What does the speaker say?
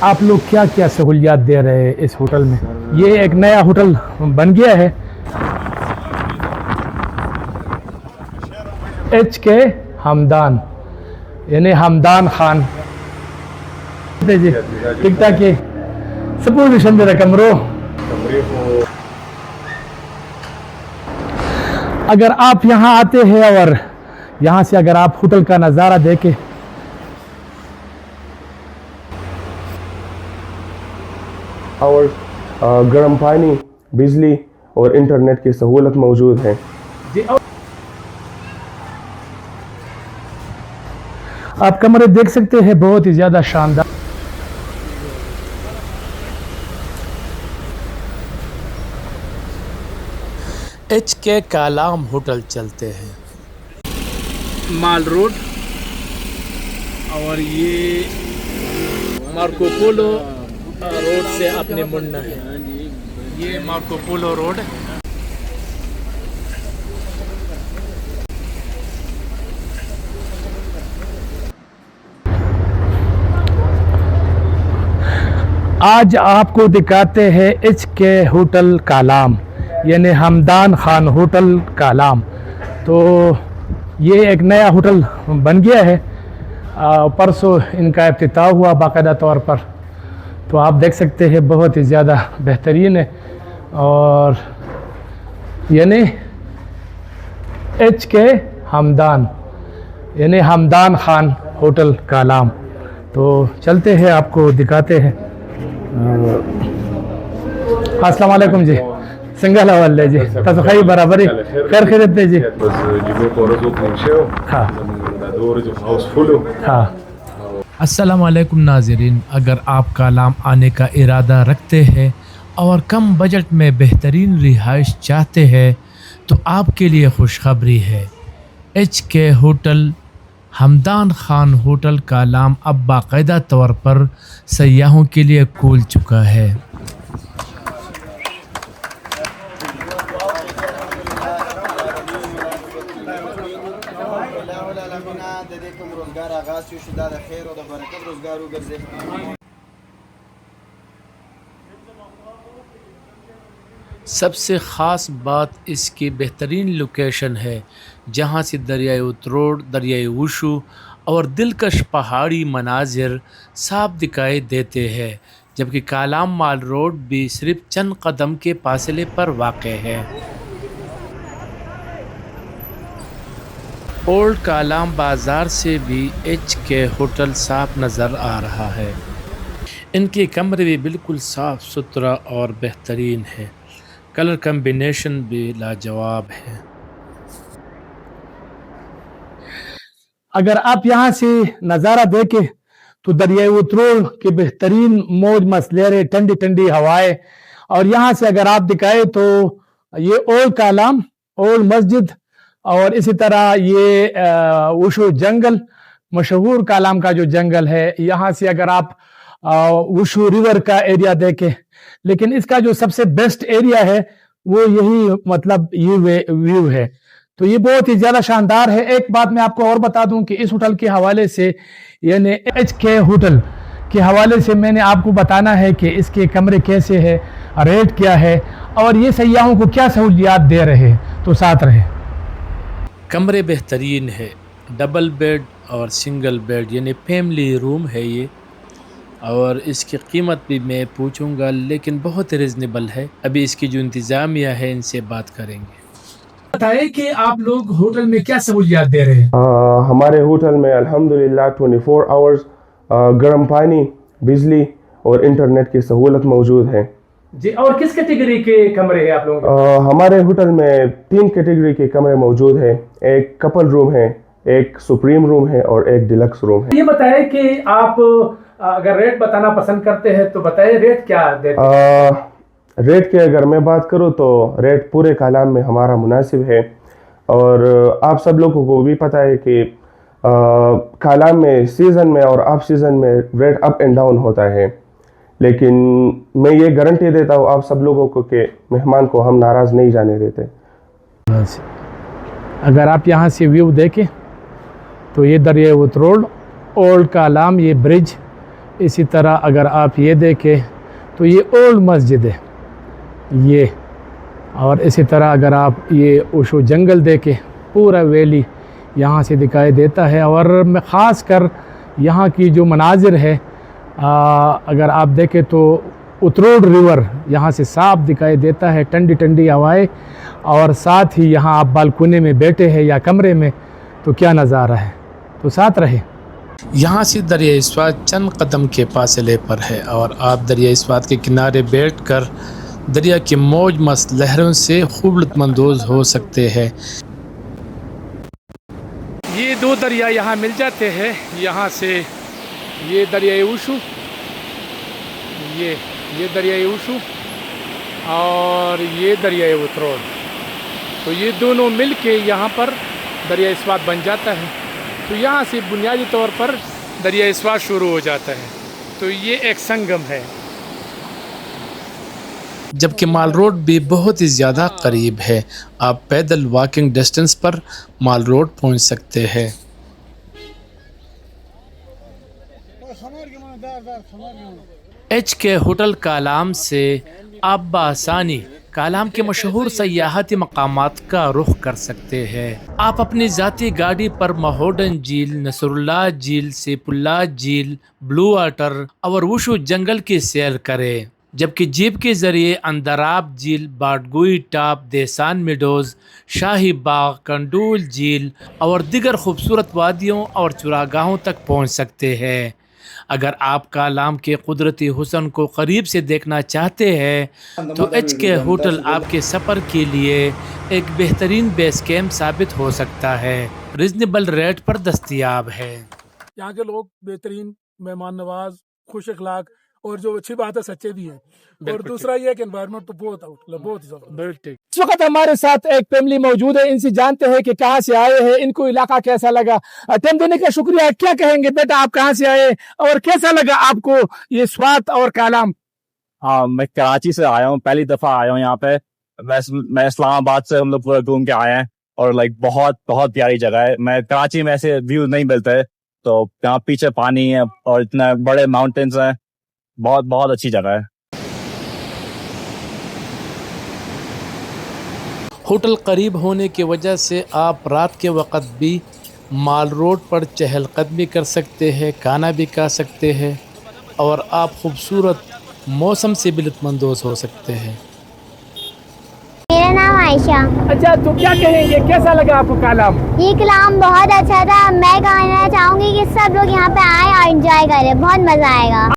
آپ لوگ کیا کیا سہولیات دے رہے ہیں اس ہوٹل میں؟ یہ ایک نیا ہوٹل بن گیا ہے ایچ کے ہمدان، یعنی ہمدان خان جی ٹک ٹاک کے سپوزیشن دے کمرو. اگر آپ یہاں آتے ہیں اور یہاں سے اگر آپ ہوٹل کا نظارہ دیکھیں، اور گرم پانی، بجلی اور انٹرنیٹ کی سہولت موجود ہے. آپ کمرے دیکھ سکتے ہیں، بہت ہی زیادہ شاندار. ایچ کے کالام ہوٹل چلتے ہیں مال روڈ، اور یہ مارکو پولو روڈ سے اپنے مڑنا ہے. یہ مارکو پولو روڈ. آج آپ کو دکھاتے ہیں ایچ کے ہوٹل کالام، یعنی ہمدان خان ہوٹل کالام. تو یہ ایک نیا ہوٹل بن گیا ہے، پرسوں ان کا افتتاح ہوا باقاعدہ طور پر. تو آپ دیکھ سکتے ہیں بہت ہی زیادہ بہترین ہے، اور یعنی ایچ کے ہمدان، یعنی ہمدان خان ہوٹل کالام. تو چلتے ہیں، آپ کو دکھاتے ہیں. السلام علیکم جی. څنګه حوال دی جی؟ تاسو خی برابرې خیر خیریت دی جی؟ ہاں. السلام علیکم ناظرین، اگر آپ کالام آنے کا ارادہ رکھتے ہیں اور کم بجٹ میں بہترین رہائش چاہتے ہیں تو آپ کے لیے خوشخبری ہے. ایچ کے ہوٹل ہمدان خان ہوٹل کالام اب باقاعدہ طور پر سیاحوں کے لیے کھل چکا ہے. سب سے خاص بات اس کی بہترین لوکیشن ہے، جہاں سے دریائے اتروڑ، دریائے وشو اور دلکش پہاڑی مناظر صاف دکھائی دیتے ہیں، جبکہ کالام مال روڈ بھی صرف چند قدم کے فاصلے پر واقع ہے. اولڈ کالام بازار سے بھی ایچ کے ہوٹل صاف نظر آ رہا ہے. ان کے کمرے بھی بالکل صاف ستھرا اور بہترین ہے. کلر کمبینیشن بھی لاجواب ہے. اگر آپ یہاں سے نظارہ دیکھیں تو دریائے اتروڑ کے بہترین موج مسلرے، ٹھنڈی ٹھنڈی ہوائیں، اور یہاں سے اگر آپ دکھائے تو یہ اولڈ کالام، اولڈ مسجد، اور اسی طرح یہ وشو جنگل، مشہور کالام کا جو جنگل ہے. یہاں سے اگر آپ وشو ریور کا ایریا دیکھیں، لیکن اس کا جو سب سے بیسٹ ایریا ہے وہ یہی مطلب یہ ویو ہے. تو یہ بہت ہی زیادہ شاندار ہے. ایک بات میں آپ کو اور بتا دوں کہ اس ہوٹل کے حوالے سے، یعنی ایچ کے ہوٹل کے حوالے سے، میں نے آپ کو بتانا ہے کہ اس کے کمرے کیسے ہیں، ریٹ کیا ہے، اور یہ سیاحوں کو کیا سہولیات دے رہے ہیں. تو ساتھ رہے. کمرے بہترین ہے، ڈبل بیڈ اور سنگل بیڈ، یعنی فیملی روم ہے یہ. اور اس کی قیمت بھی میں پوچھوں گا، لیکن بہت ریزنیبل ہے. ابھی اس کی جو انتظامیہ ہے ان سے بات کریں گے. بتائیں کہ آپ لوگ ہوٹل میں کیا سہولیات دے رہے ہیں؟ ہمارے ہوٹل میں الحمدللہ 24 آورز گرم پانی، بجلی اور انٹرنیٹ کی سہولت موجود ہے. جی، اور کس کیٹیگری کے کمرے ہیں آپ لوگوں کے؟ ہمارے ہوٹل میں 3 کیٹیگری کے کمرے موجود ہیں. ایک کپل روم ہے، ایک سپریم روم ہے اور ایک ڈیلکس روم ہے. یہ بتائیں کہ آپ اگر ریٹ بتانا پسند کرتے ہیں تو بتائیں ریٹ کیا دیتے ہیں؟ ریٹ کی اگر میں بات کروں تو ریٹ پورے کالام میں ہمارا مناسب ہے. اور آپ سب لوگوں کو بھی پتہ ہے کہ کالام میں سیزن میں اور آف سیزن میں ریٹ اپ اینڈ ڈاؤن ہوتا ہے، لیکن میں یہ گارنٹی دیتا ہوں آپ سب لوگوں کو کہ مہمان کو ہم ناراض نہیں جانے دیتے. اگر آپ یہاں سے ویو دیکھیں تو یہ دریائے اتروڑ، اولڈ کالام، یہ برج، اسی طرح اگر آپ یہ دیکھیں تو یہ اولڈ مسجد ہے یہ، اور اسی طرح اگر آپ یہ اوشو جنگل دیکھیں پورا ویلی یہاں سے دکھائی دیتا ہے، اور میں خاص کر یہاں کی جو مناظر ہے اگر آپ دیکھیں تو اتروڑ ریور یہاں سے صاف دکھائی دیتا ہے، ٹھنڈی ٹھنڈی ہوائیں، اور ساتھ ہی یہاں آپ بالکونے میں بیٹھے ہیں یا کمرے میں تو کیا نظارہ ہے، تو ساتھ رہے۔ یہاں سے دریائے سوات چند قدم کے فاصلے پر ہے، اور آپ دریائے سوات کے کنارے بیٹھ کر دریا کی موج مست لہروں سے خوب لطف اندوز ہو سکتے ہیں۔ یہ دو دریا یہاں مل جاتے ہیں، یہاں سے یہ دریائے اوشو، یہ دریائے اوشو اور یہ دریائے اتروڑ، تو یہ دونوں مل کے یہاں پر دریائے سوات بن جاتا ہے۔ تو یہاں سے بنیادی طور پر دریائے سوات شروع ہو جاتا ہے، تو یہ ایک سنگم ہے۔ جبکہ مال روڈ بھی بہت ہی زیادہ قریب ہے، آپ پیدل واکنگ ڈسٹنس پر مال روڈ پہنچ سکتے ہیں۔ ایچ کے ہوٹل کالام سے آپ بآسانی کالام کے مشہور سیاحتی مقامات کا رخ کر سکتے ہیں۔ آپ اپنی ذاتی گاڑی پر مہوڈن جھیل، نصر اللہ جھیل، سیف اللہ جھیل، بلو واٹر اور وشو جنگل کی سیر کریں، جبکہ جیپ کے ذریعے اندراب جھیل، باڈگوئی ٹاپ، دیسان میڈوز، شاہی باغ، کنڈول جھیل اور دیگر خوبصورت وادیوں اور چراگاہوں تک پہنچ سکتے ہیں۔ اگر آپ کالام کے قدرتی حسن کو قریب سے دیکھنا چاہتے ہیں تو ایچ کے ہوٹل آپ کے سفر کے لیے ایک بہترین بیس کیمپ ثابت ہو سکتا ہے، ریزنیبل ریٹ پر دستیاب ہے۔ یہاں کے لوگ بہترین، مہمان نواز، خوش اخلاق، اور جو اچھی بات ہے سچے بھی ہیں، اور دوسرا یہ کہ انوائرمنٹ تو بہت ہی زبردست۔ اس وقت ہمارے ساتھ ایک فیملی موجود ہے، ان سے جانتے ہیں کہ کہاں سے آئے ہیں، ان کو علاقہ کیسا لگا۔ ٹائم دینے کا شکریہ۔ کیا کہیں گے بیٹا، آپ کہاں سے آئے اور کیسا لگا آپ کو یہ سوات اور کالام؟ ہاں، میں کراچی سے آیا ہوں، پہلی دفعہ آیا ہوں یہاں پہ۔ میں اسلام آباد سے ہم لوگ پورا گھوم کے آئے ہیں، اور بہت بہت پیاری جگہ ہے۔ میں کراچی میں ایسے ویو نہیں ملتے، تو یہاں پیچھے پانی ہے اور اتنے بڑے ماؤنٹینز ہیں، بہت بہت اچھی جگہ ہے۔ ہوٹل قریب ہونے کی وجہ سے آپ رات کے وقت بھی مال روڈ پر چہل قدمی کر سکتے ہیں، کھانا بھی کھا سکتے ہیں، اور آپ خوبصورت موسم سے بھی لطف اندوز ہو سکتے ہیں۔ میرا نام عائشہ۔ اچھا، تو کیا کہیں گے، کیسا لگا آپ کو کالام؟ یہ کلام بہت اچھا تھا۔ میں کہنا چاہوں گی کہ سب لوگ یہاں پہ آئیں اور انجوائے کریں، بہت مزہ آئے گا۔